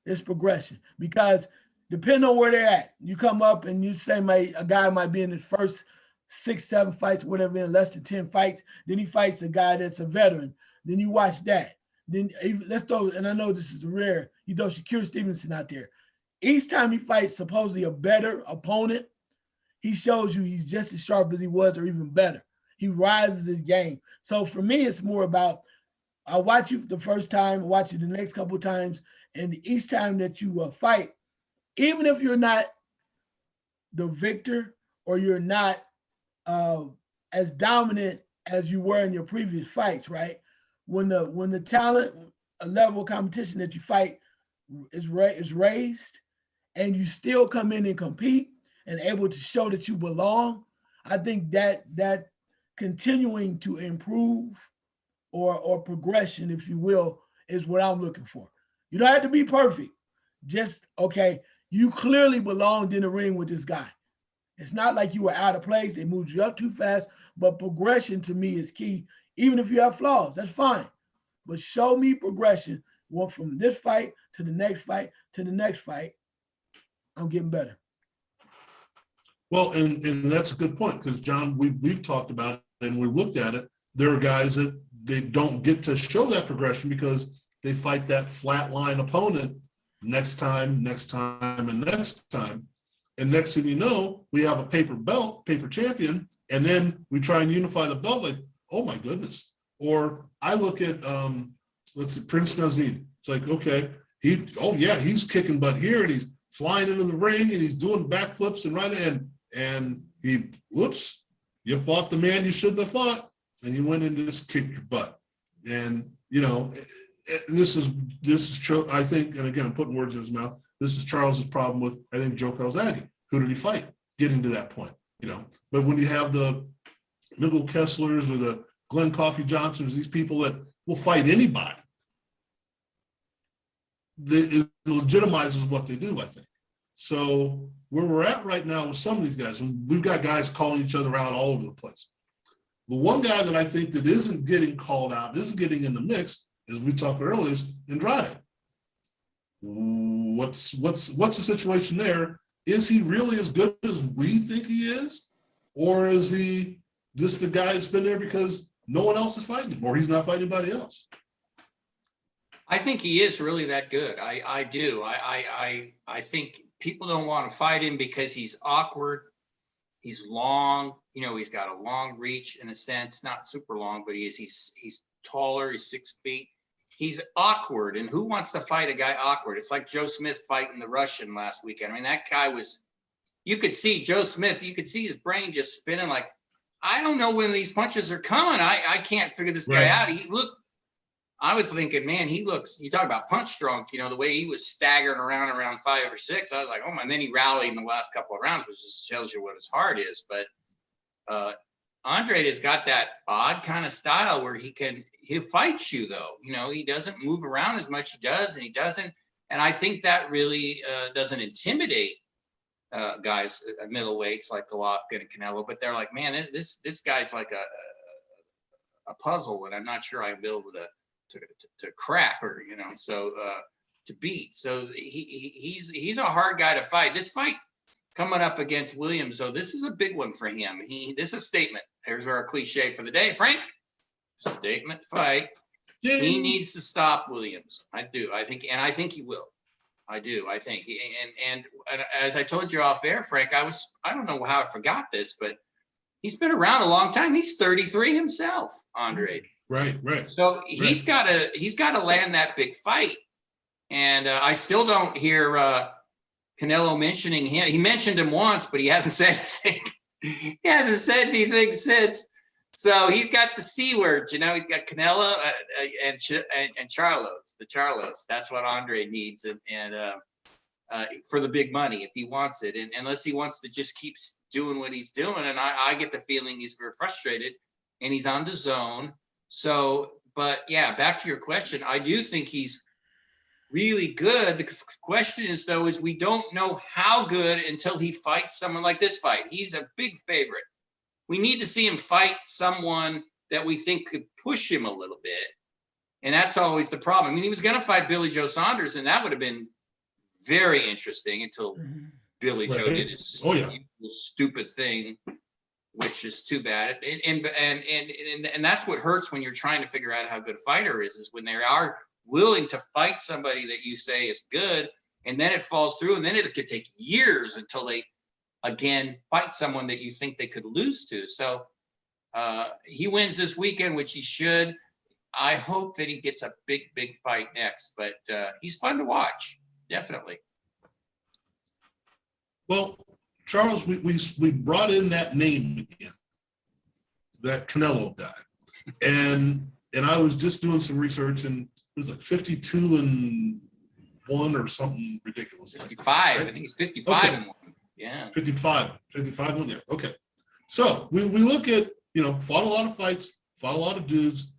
Speaker 1: It's progression. Because depending on where they're at, you come up and you say a guy might be in his first 6, 7 fights, whatever, in less than 10 fights. Then he fights a guy that's a veteran. Then you watch that. Then let's throw, and I know this is rare, you throw Shakur Stevenson out there. Each time he fights supposedly a better opponent, he shows you he's just as sharp as he was or even better. He rises his game. So for me, it's more about, I watch you the first time, watch you the next couple of times, and each time that you fight, even if you're not the victor or you're not as dominant as you were in your previous fights, right? When the talent, a level of competition that you fight is raised, and you still come in and compete and able to show that you belong, I think that continuing to improve or progression, if you will, is what I'm looking for. You don't have to be perfect. Just, okay, you clearly belonged in the ring with this guy. It's not like you were out of place. They moved you up too fast, but progression to me is key. Even if you have flaws, that's fine. But show me progression. Well, from this fight to the next fight to the next fight, I'm getting better.
Speaker 3: Well, and that's a good point, because John, we've talked about it and we looked at it. There are guys that they don't get to show that progression because they fight that flatline opponent next time, and next time. And next thing you know, we have a paper champion, and then we try and unify the belt, like, oh my goodness. Or I look at, let's see, Prince Nazid. It's like, okay, he's kicking butt here, and he's flying into the ring, and he's doing backflips and he, whoops, you fought the man you shouldn't have fought, and you went and just kicked your butt. And, you know, this is I think, and again, I'm putting words in his mouth, this is Charles's problem with, I think, Joe Calzaghe. Who did he fight? Getting to that point, you know. But when you have the Nigel Kesslers or the Glenn Coffey Johnsons, these people that will fight anybody, it legitimizes what they do, I think. So where we're at right now with some of these guys, and we've got guys calling each other out all over the place. The one guy that I think that isn't getting called out, isn't getting in the mix, as we talked earlier, is Andrade. What's the situation there? Is he really as good as we think he is? Or is he just the guy that's been there because no one else is fighting him, or he's not fighting anybody else?
Speaker 2: I think he is really that good. I do. I think people don't want to fight him because he's awkward. He's long. You know, he's got a long reach in a sense, not super long, but he's taller. He's 6 feet. He's awkward, and who wants to fight a guy awkward? It's like Joe Smith fighting the Russian last weekend. I mean, that guy you could see Joe Smith, you could see his brain just spinning like, I don't know when these punches are coming. I can't figure this guy out. I was thinking, man, you talk about punch drunk, you know, the way he was staggering around 5 or 6. I was like, oh my, and then he rallied in the last couple of rounds, which just tells you what his heart is. But Andre has got that odd kind of style where he'll fight you though. You know, he doesn't move around as much. He does, and he doesn't. And I think that really doesn't intimidate guys, middleweights like Golovkin and Canelo, but they're like, man, this guy's like a puzzle, and I'm not sure I'll be able to crack or to beat. So he's a hard guy to fight. This fight coming up against Williams, though, this is a big one for him. This is a statement. Here's our cliche for the day, Frank. Statement fight.
Speaker 3: Yay.
Speaker 2: He needs to stop Williams. I think he will. I think. And as I told you off air, Frank, I don't know how I forgot this, but he's been around a long time. He's 33 himself, Andre.
Speaker 3: Right.
Speaker 2: So he's got to land that big fight. And I still don't hear Canelo mentioning him. He mentioned him once, but he hasn't said anything. He hasn't said anything since. So he's got the C word, he's got Canelo and Charlos, the Charlos. That's what Andre needs, and for the big money if he wants it, and unless he wants to just keep doing what he's doing. And I get the feeling he's very frustrated, and he's on the zone. So, but yeah, back to your question, I do think he's really good. The question is, though, is we don't know how good until he fights someone like this fight. He's a big favorite. We need to see him fight someone that we think could push him a little bit. And that's always the problem. I mean, he was going to fight Billy Joe Saunders, and that would have been very interesting until Billy Joe did his stupid thing, which is too bad. And that's what hurts when you're trying to figure out how good a fighter is when they are willing to fight somebody that you say is good, and then it falls through, and then it could take years until they again fight someone that you think they could lose to. So he wins this weekend, which he should. I hope that he gets a big fight next, but he's fun to watch, definitely. Well,
Speaker 3: Charles, we brought in that name again, that Canelo guy, and I was just doing some research, and it was like 52-1 or something ridiculous.
Speaker 2: 55, right? I think he's 55-1. Yeah.
Speaker 3: 55-1 there. Okay. So we look at, fought a lot of fights, fought a lot of dudes,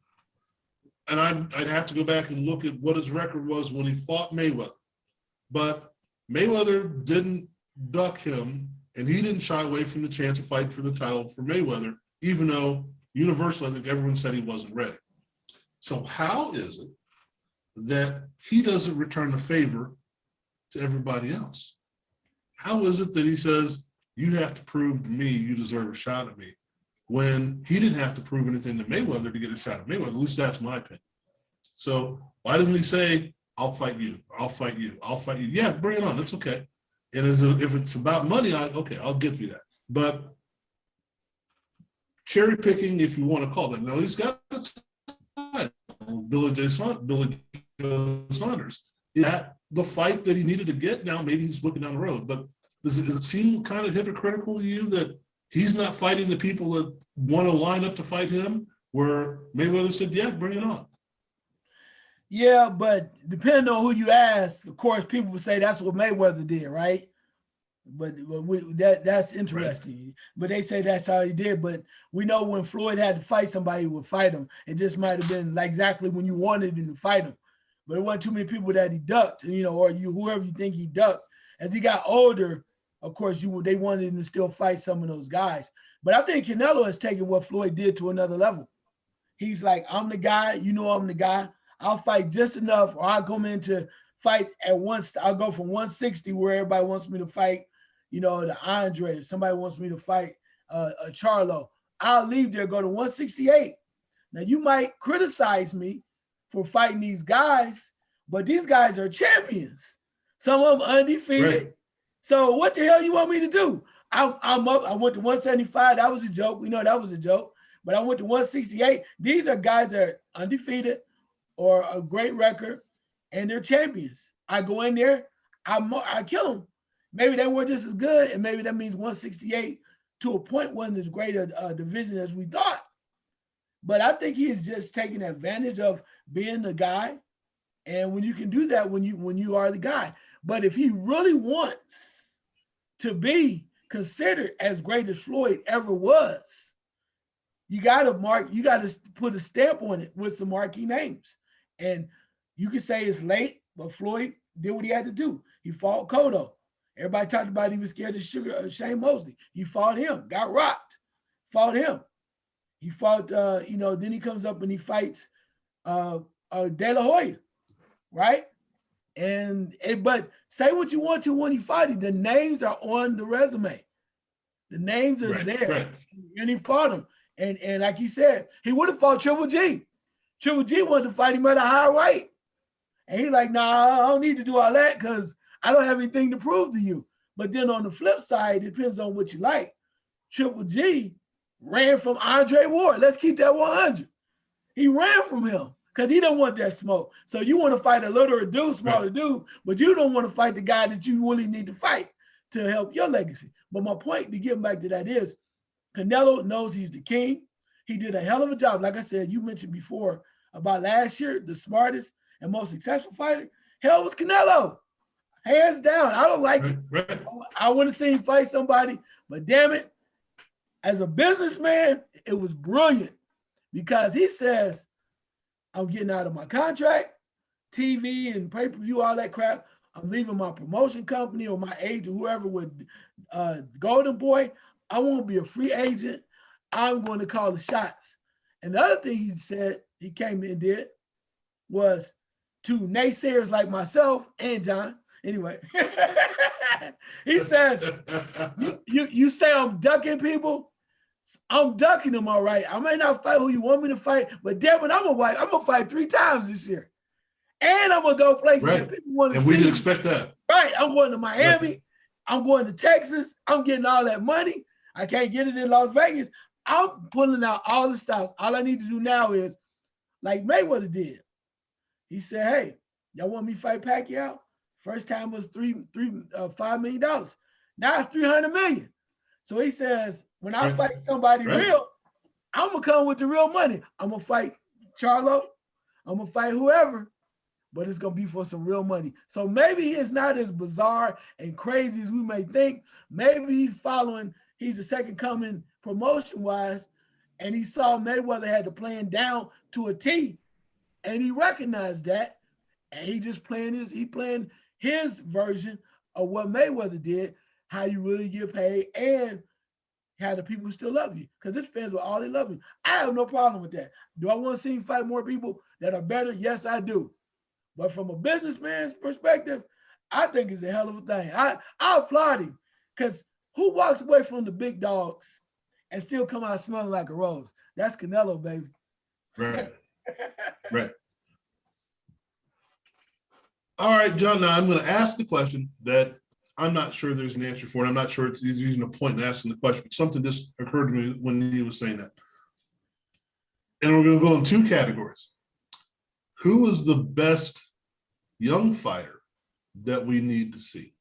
Speaker 3: and I'd have to go back and look at what his record was when he fought Mayweather. But Mayweather didn't duck him, and he didn't shy away from the chance of fighting for the title for Mayweather, even though universally I think everyone said he wasn't ready. So how is it that he doesn't return the favor to everybody else? How is it that he says, you have to prove to me you deserve a shot at me, when he didn't have to prove anything to Mayweather to get a shot at Mayweather? At least that's my opinion. So why doesn't he say, I'll fight you, I'll fight you, I'll fight you? Yeah, bring it on, that's okay. And if it's about money, I'll get you that. But cherry picking, if you want to call it. Now he's got Billy Joe Saunders. Is that the fight that he needed to get? Now maybe he's looking down the road, but does it seem kind of hypocritical to you that he's not fighting the people that want to line up to fight him, where Mayweather said, yeah, bring it on?
Speaker 1: Yeah, but depending on who you ask, of course, people would say that's what Mayweather did, right? But that's interesting. Right. But they say that's how he did. But we know when Floyd had to fight somebody, he would fight him. It just might have been like exactly when you wanted him to fight him. But there wasn't too many people that he ducked, or whoever you think he ducked. As he got older, of course, they wanted him to still fight some of those guys. But I think Canelo has taken what Floyd did to another level. He's like, I'm the guy, I'm the guy. I'll fight just enough, or I'll come in to fight at once. I'll go from 160 where everybody wants me to fight, the Andre. If somebody wants me to fight a Charlo, I'll leave there, go to 168. Now, you might criticize me for fighting these guys, but these guys are champions. Some of them undefeated. Right. So what the hell you want me to do? I'm up. I went to 175. That was a joke. We know that was a joke. But I went to 168. These are guys that are undefeated or a great record, and they're champions. I go in there, I kill them. Maybe they weren't just as good, and maybe that means 168 to a point wasn't as great a division as we thought. But I think he is just taking advantage of being the guy. And when you can do that, when you are the guy. But if he really wants to be considered as great as Floyd ever was, you got to put a stamp on it with some marquee names. And you can say it's late, but Floyd did what he had to do. He fought Cotto. Everybody talked about he was scared of Shane Mosley. He fought him, got rocked, fought him. He fought, then he comes up and he fights De La Hoya, right? But say what you want to when he fighting, the names are on the resume. The names are there. Right. And he fought him. And like he said, he would have fought Triple G. Triple G wanted to fight him at a higher weight. And he's like, nah, I don't need to do all that because I don't have anything to prove to you. But then on the flip side, it depends on what you like. Triple G ran from Andre Ward. Let's keep that 100. He ran from him because he don't want that smoke. So you want to fight a littler dude, smaller dude, but you don't want to fight the guy that you really need to fight to help your legacy. But my point to get back to that is Canelo knows he's the king. He did a hell of a job. Like I said, you mentioned before about last year, the smartest and most successful fighter, hell was Canelo. Hands down. I don't like it. I want to see him fight somebody, but damn it, as a businessman, it was brilliant because he says, I'm getting out of my contract, TV and pay-per-view, all that crap. I'm leaving my promotion company or my agent, whoever with Golden Boy. I want to be a free agent. I'm going to call the shots. And the other thing he said, he came in and did, was to naysayers like myself and John. Anyway, he says, you say I'm ducking people. I'm ducking them, all right. I may not fight who you want me to fight, but damn it, I'm gonna fight 3 times this year. And I'm gonna go places that people want to see.
Speaker 3: And we can expect that.
Speaker 1: Right. I'm going to Miami. Yep. I'm going to Texas. I'm getting all that money. I can't get it in Las Vegas. I'm pulling out all the stops. All I need to do now is, like Mayweather did. He said, hey, y'all want me to fight Pacquiao? First time was $5 million. Now it's $300 million. So he says, when I fight somebody real, I'm gonna come with the real money. I'm gonna fight Charlo. I'm gonna fight whoever, but it's gonna be for some real money. So maybe it's not as bizarre and crazy as we may think. Maybe he's the second coming promotion-wise, and he saw Mayweather had the plan down to a T, and he recognized that, and he just playing his version of what Mayweather did, how you really get paid, and how the people still love you, because his fans will all they love you. I have no problem with that. Do I want to see him fight more people that are better? Yes, I do. But from a businessman's perspective, I think it's a hell of a thing. I applaud him, because who walks away from the big dogs and still come out smelling like a rose? That's Canelo, baby.
Speaker 3: Right. Right. All right, John, now I'm going to ask the question that I'm not sure there's an answer for it. I'm not sure he's using a point in asking the question, but something just occurred to me when he was saying that. And we're going to go in 2 categories. Who is the best young fighter that we need to see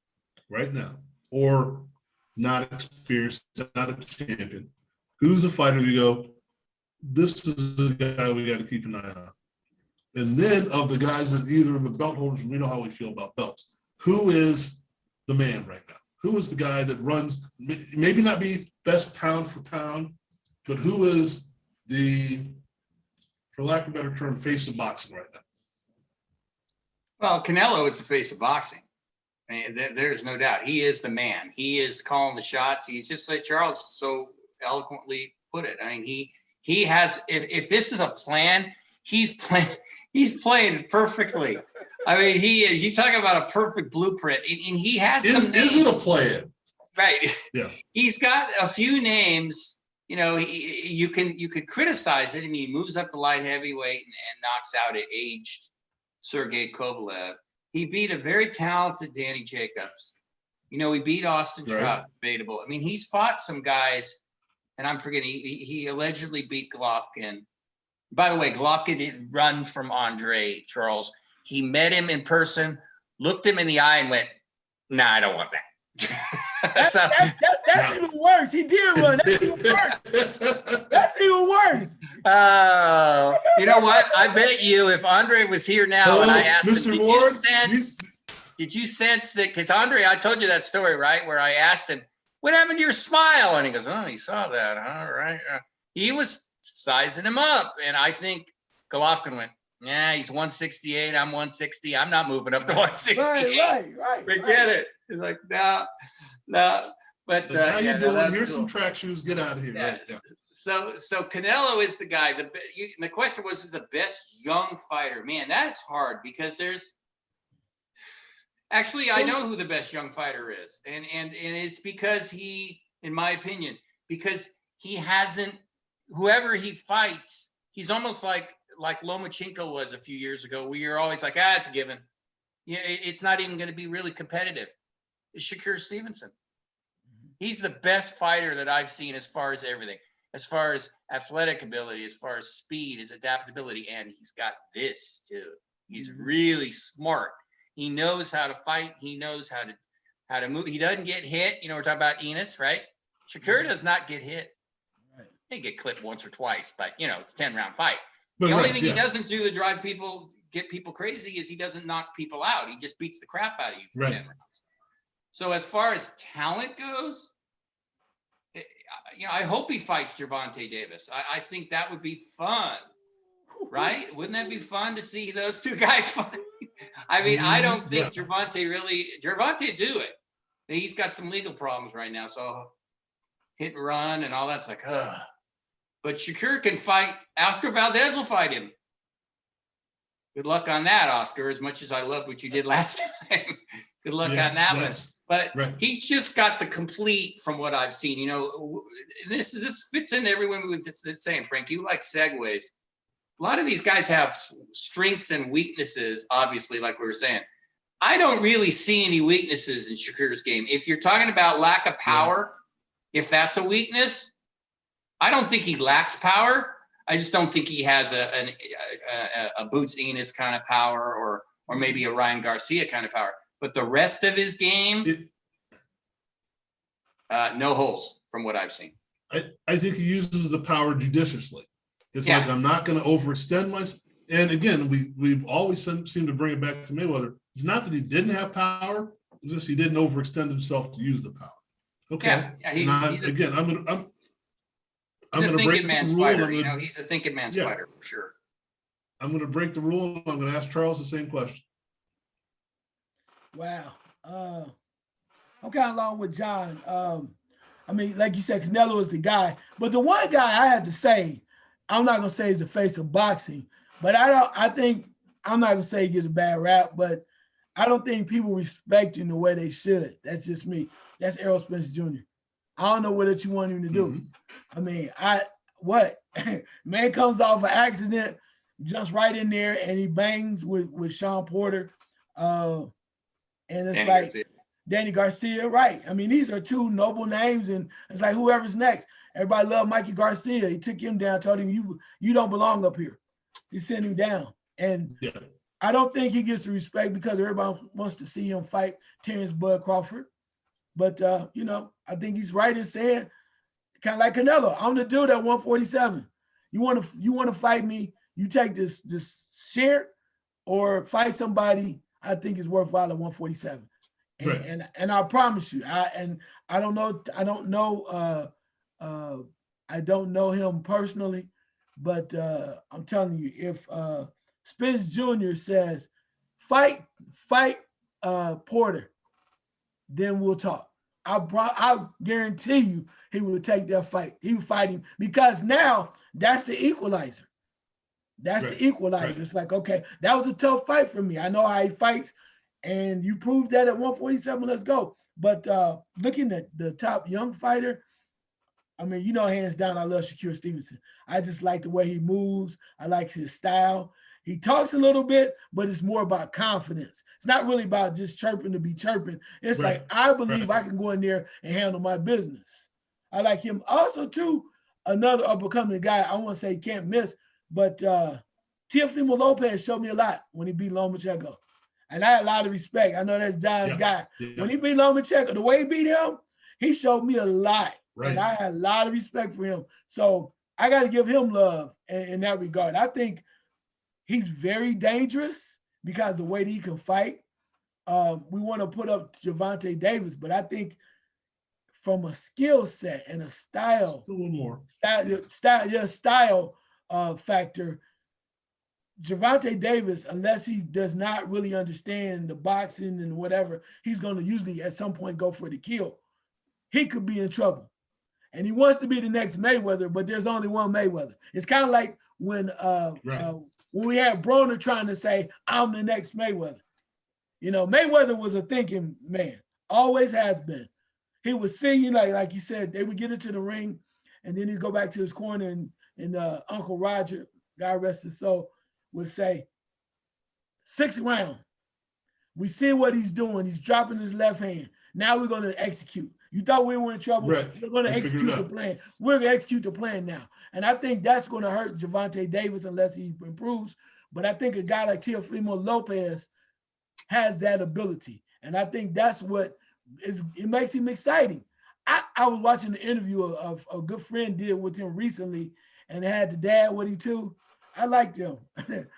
Speaker 3: right now? Or not experienced, not a champion? Who's the fighter you go, this is the guy we got to keep an eye on? And then of the guys that either of the belt holders, we know how we feel about belts. Who is the man right now? Who is the guy that runs, maybe not be best pound for pound, but who is the, for lack of a better term, face of boxing right now?
Speaker 2: Well, Canelo is the face of boxing. I mean, there's no doubt. He is the man. He is calling the shots. He's just like Charles so eloquently put it. I mean, he has, if this is a plan, he's playing it perfectly. I mean, you talk about a perfect blueprint, and he has some names. Is it a plan? Right. Yeah. He's got a few names. You know, you could criticize it. I mean, he moves up to light heavyweight and knocks out an aged Sergey Kovalev. He beat a very talented Danny Jacobs. You know, he beat Austin Trout, debatable. I mean, he's fought some guys, and I'm forgetting, he allegedly beat Golovkin. By the way, Golovkin didn't run from Andre, Charles. He met him in person, looked him in the eye, and went, "Nah, I don't want that."
Speaker 1: That's even worse. He did run. That's even worse. That's even worse.
Speaker 2: You know what? I bet you if Andre was here now and I asked him, did you sense that? Because Andre, I told you that story, right? Where I asked him, what happened to your smile? And he goes, oh, he saw that, huh? Right. He was sizing him up. And I think Golovkin went, Yeah, he's 168. I'm 160. I'm not moving up to 168.
Speaker 1: Right.
Speaker 2: Forget it. He's like, no. But
Speaker 3: how you doing?
Speaker 2: that's
Speaker 3: Here's
Speaker 2: cool.
Speaker 3: some track shoes. Get out of here.
Speaker 2: Yeah.
Speaker 3: Right? Yeah.
Speaker 2: So Canelo is the guy. The question was, is the best young fighter? Man, that's hard because actually I know who the best young fighter is, and it's because he, in my opinion, because he hasn't. Whoever he fights, he's almost like Lomachenko was a few years ago, where you're always like, it's a given. Yeah, it's not even going to be really competitive. It's Shakur Stevenson. He's the best fighter that I've seen as far as everything, as far as athletic ability, as far as speed, his adaptability, and he's got this too. He's really smart. He knows how to fight. He knows how to move. He doesn't get hit. We're talking about Enos, right? Shakur does not get hit. He get clipped once or twice, but it's a 10-round fight. But the only thing he doesn't do to get people crazy is he doesn't knock people out. He just beats the crap out of you for 10 rounds. So as far as talent goes, I hope he fights Gervonta Davis. I think that would be fun, right? Wouldn't that be fun to see those two guys fight? I mean, I don't think Gervonta do it. He's got some legal problems right now, so hit and run and all that's like, ugh. But Shakur can fight. Oscar Valdez will fight him. Good luck on that, Oscar, as much as I loved what you did last time. Good luck on that one. But he's just got the complete, from what I've seen, this fits into everyone was just saying, Frank, you like segues. A lot of these guys have strengths and weaknesses, obviously, like we were saying. I don't really see any weaknesses in Shakur's game. If you're talking about lack of power, if that's a weakness, I don't think he lacks power. I just don't think he has a Boots Enos kind of power or maybe a Ryan Garcia kind of power. But the rest of his game, no holes from what I've seen.
Speaker 3: I think he uses the power judiciously. It's like, I'm not going to overextend myself. And again, we've always seem to bring it back to Mayweather. It's not that he didn't have power. It's just he didn't overextend himself to use the power. Okay. I'm going to break the rule.
Speaker 2: Fighter, he's a thinking man's fighter for sure.
Speaker 3: I'm going to break the rule. I'm going to ask Charles the same question.
Speaker 1: Wow. I'm kind of along with John. I mean, like you said, Canelo is the guy. But the one guy I had to say, I'm not going to say he's the face of boxing, but I'm not going to say he gets a bad rap, but I don't think people respect him the way they should. That's just me. That's Errol Spence Jr. I don't know what you want him to do. I mean, man comes off an accident, jumps right in there, and he bangs with Sean Porter. And it's Danny Garcia. Danny Garcia, right. I mean, these are two noble names, and it's like whoever's next. Everybody loved Mikey Garcia. He took him down, told him, you don't belong up here. He sent him down. And I don't think he gets the respect because everybody wants to see him fight Terrence Bud Crawford. But, I think he's right in saying, kind of like Canelo, I'm the dude at 147. You want to fight me, you take this share or fight somebody I think is worthwhile at 147. And I promise you, I don't know him personally, but I'm telling you, if Spence Jr. says, fight Porter, then we'll talk. I'll guarantee you he will take that fight. He will fight him because now that's the equalizer. The equalizer. It's like, okay, that was a tough fight for me. I know how he fights, and you proved that at 147. Let's go. But looking at the top young fighter, I mean, hands down, I love Shakur Stevenson. I just like the way he moves. I like his style. He talks a little bit, but it's more about confidence. It's not really about just chirping to be chirping. It's like, I believe I can go in there and handle my business. I like him. Also, too, another up-and-coming guy, I won't say he can't miss, but Teofimo Lopez showed me a lot when he beat Lomachenko. And I had a lot of respect. I know that's John's guy. When he beat Lomachenko, the way he beat him, he showed me a lot. And I had a lot of respect for him. So I got to give him love in that regard. I think he's very dangerous because the way that he can fight. We want to put up Gervonta Davis, but I think from a skill set and a style,
Speaker 3: still one more
Speaker 1: style factor, Gervonta Davis, unless he does not really understand the boxing and whatever, he's going to usually at some point go for the kill. He could be in trouble. And he wants to be the next Mayweather, but there's only one Mayweather. It's kind of like when we had Broner trying to say, I'm the next Mayweather. You know, Mayweather was a thinking man, always has been. He was singing, like you said, they would get into the ring, and then he'd go back to his corner, and Uncle Roger, God rest his soul, would say, 6th round. We see what he's doing. He's dropping his left hand. Now we're going to execute. You thought we were in trouble.
Speaker 3: Right.
Speaker 1: We're going to execute the plan. We're going to execute the plan now. And I think that's going to hurt Gervonta Davis unless he improves. But I think a guy like Teofimo Lopez has that ability. And I think that's what it makes him exciting. I was watching the interview of a good friend did with him recently, and it had the dad with him too. I liked him.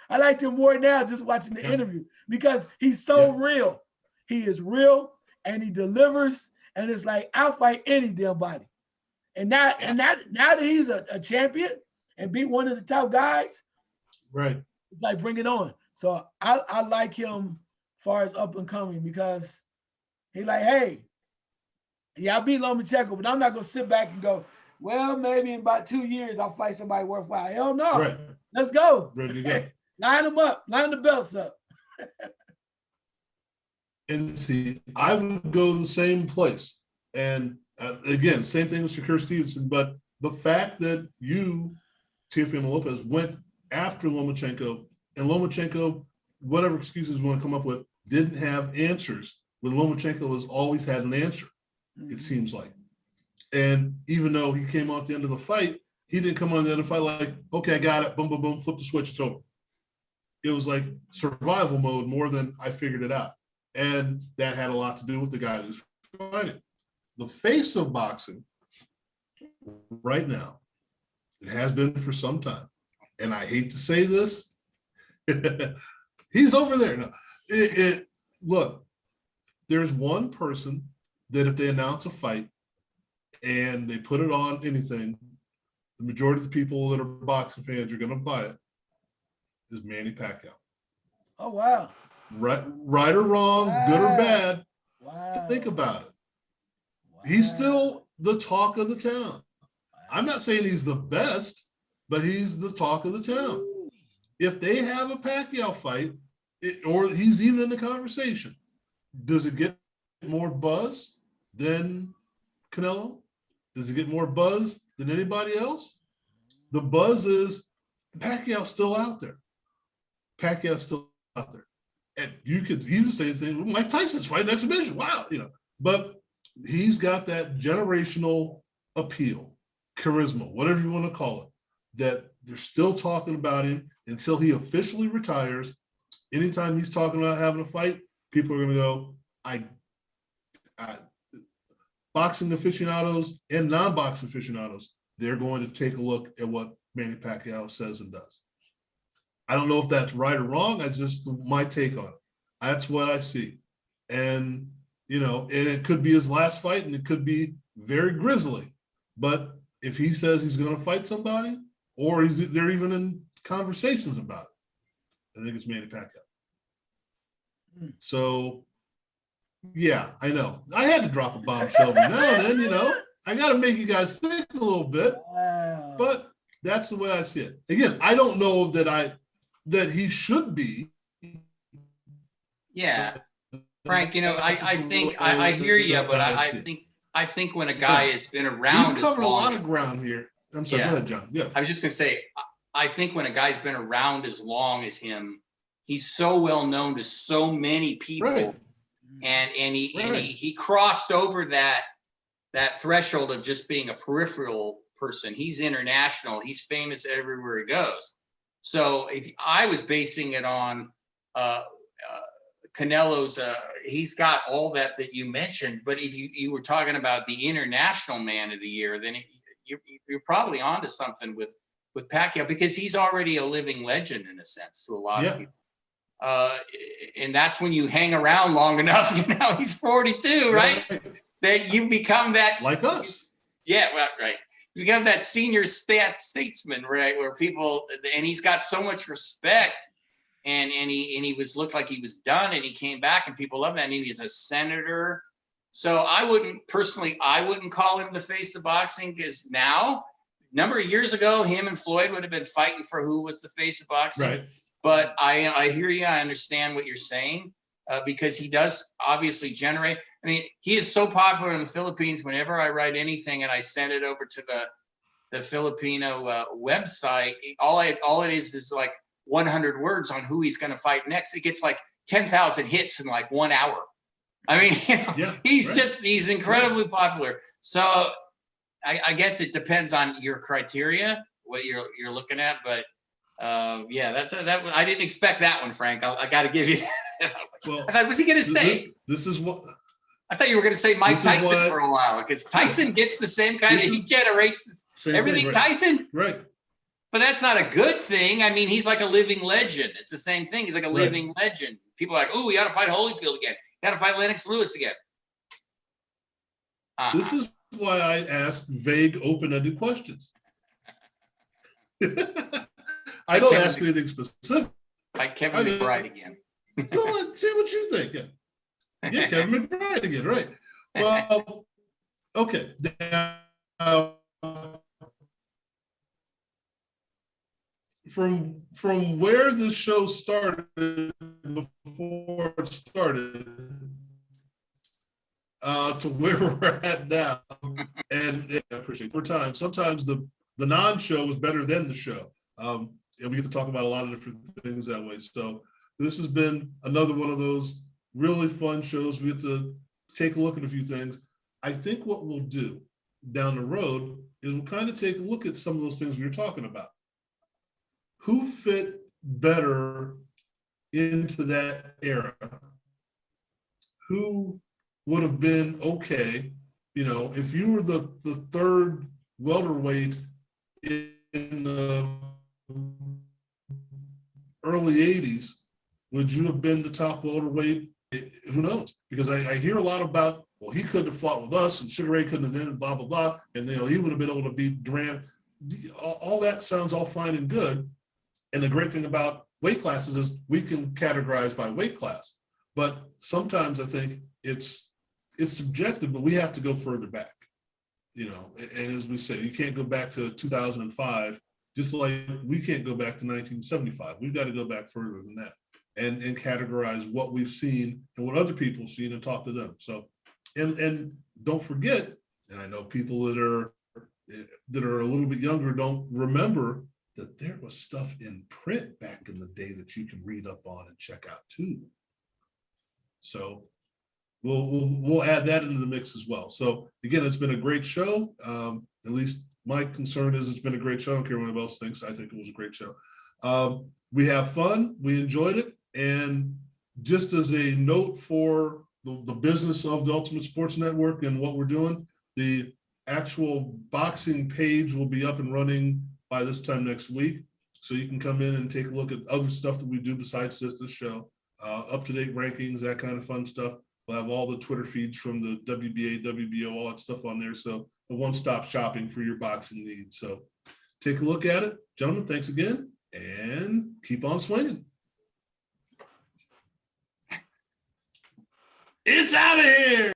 Speaker 1: I liked him more now just watching the interview because he's so real. He is real and he delivers. And it's like, I'll fight any damn body. And now that he's a champion and beat one of the top guys,
Speaker 3: right?
Speaker 1: It's like, bring it on. So I like him as far as up and coming because he like, hey, I beat Lomachenko, but I'm not gonna sit back and go, well, maybe in about 2 years I'll fight somebody worthwhile. Hell no.
Speaker 3: Right.
Speaker 1: Let's go.
Speaker 3: Ready to go.
Speaker 1: Line them up. Line the belts up.
Speaker 3: And see, I would go to the same place. And again, same thing with Shakur Stevenson. But the fact that you, Teofimo Lopez, went after Lomachenko, and Lomachenko, whatever excuses you want to come up with, didn't have answers when Lomachenko has always had an answer, it seems like. And even though he came out at the end of the fight, he didn't come on the end of the fight like, okay, I got it, boom, boom, boom, flip the switch, it's over. It was like survival mode more than I figured it out. And that had a lot to do with the guy who's fighting. The face of boxing right now, it has been for some time, and I hate to say this, he's over there now. Look, there's one person that if they announce a fight and they put it on anything, the majority of the people that are boxing fans are going to buy it, is Manny Pacquiao.
Speaker 1: Oh, wow.
Speaker 3: Right or wrong, good or bad, think about it. He's still the talk of the town. I'm not saying he's the best, but he's the talk of the town. If they have a Pacquiao fight, or he's even in the conversation, does it get more buzz than Canelo? Does it get more buzz than anybody else? The buzz is Pacquiao's still out there. Pacquiao's still out there. And you could even say the thing, Mike Tyson's fighting exhibition. Wow, but he's got that generational appeal, charisma, whatever you want to call it, that they're still talking about him until he officially retires. Anytime he's talking about having a fight, people are going to go, boxing aficionados and non-boxing aficionados, they're going to take a look at what Manny Pacquiao says and does. I don't know if that's right or wrong. That's just my take on it. That's what I see. And, and it could be his last fight and it could be very grisly. But if he says he's going to fight somebody, or they're even in conversations about it, I think it's Manny Pacquiao. So, yeah, I know. I had to drop a bombshell now and then, I got to make you guys think a little bit. Wow. But that's the way I see it. Again, I don't know that he should be.
Speaker 2: Yeah, Frank, I think I hear you, but I think when a guy has been around,
Speaker 3: you covered a lot of ground here. I'm sorry, go ahead, John. Yeah,
Speaker 2: I was just gonna say, I think when a guy's been around as long as him, he's so well known to so many people, right. and he crossed over that threshold of just being a peripheral person. He's international. He's famous everywhere he goes. So if I was basing it on Canelo's, he's got all that you mentioned. But if you were talking about the international man of the year, then you're probably onto something with Pacquiao, because he's already a living legend in a sense to a lot of people. And that's when you hang around long enough. He's 42, right? That you become that
Speaker 3: like us.
Speaker 2: Yeah, well, right. you have that senior statesman, right? Where people, and he's got so much respect, and he looked like he was done, and he came back, and people love that. And he's a senator. So I wouldn't call him the face of boxing, because now, a number of years ago, him and Floyd would have been fighting for who was the face of boxing.
Speaker 3: Right.
Speaker 2: But I hear you. I understand what you're saying, because he does obviously generate. I mean, he is so popular in the Philippines. Whenever I write anything and I send it over to the Filipino website, all it is like 100 words on who he's going to fight next. It gets like 10,000 hits in like 1 hour. I mean, he's incredibly popular. So I guess it depends on your criteria, what you're looking at. But that I didn't expect that one, Frank. I got to give you.
Speaker 3: Well,
Speaker 2: I thought, was he going to say?
Speaker 3: This is what.
Speaker 2: I thought you were going to say Mike Tyson for a while, because Tyson gets the same kind of, he generates everything, right. Tyson.
Speaker 3: Right.
Speaker 2: But that's not a good thing. I mean, he's like a living legend. It's the same thing. He's like a living legend. People are like, oh, we got to fight Holyfield again. Got to fight Lennox Lewis again.
Speaker 3: This is why I ask vague, open-ended questions. I don't ask anything specific.
Speaker 2: Like Kevin McBride again.
Speaker 3: Go on, see what you think. Yeah, Kevin McBride again, right. Well, okay. From where this show started, before it started, to where we're at now, and I appreciate your time. Sometimes the non-show is better than the show, and we get to talk about a lot of different things that way. So this has been another one of those really fun shows. We get to take a look at a few things. I think what we'll do down the road is we'll kind of take a look at some of those things we were talking about. Who fit better into that era? Who would have been okay? You know, if you were the third welterweight in the early 80s, would you have been the top welterweight? Who knows? Because I hear a lot about, well, he couldn't have fought with us, and Sugar Ray couldn't have done, blah, blah, blah. And, you know, he would have been able to beat Durant. All that sounds all fine and good. And the great thing about weight classes is we can categorize by weight class. But sometimes I think it's subjective, but we have to go further back. You know, and as we say, you can't go back to 2005, just like we can't go back to 1975. We've got to go back further than that and categorize what we've seen and what other people have seen and talk to them. So, and don't forget, and I know people that are a little bit younger don't remember that there was stuff in print back in the day that you can read up on and check out too. So we'll add that into the mix as well. So again, it's been a great show. At least my concern is it's been a great show. I don't care what anyone else thinks. I think it was a great show. We have fun. We enjoyed it. And just as a note for the business of the Ultimate Sports Network and what we're doing, the actual boxing page will be up and running by this time next week. So you can come in and take a look at other stuff that we do besides this show, up-to-date rankings, that kind of fun stuff. We'll have all the Twitter feeds from the WBA, WBO, all that stuff on there. So a one-stop shopping for your boxing needs. So take a look at it. Gentlemen, thanks again, and keep on swinging. It's out of here.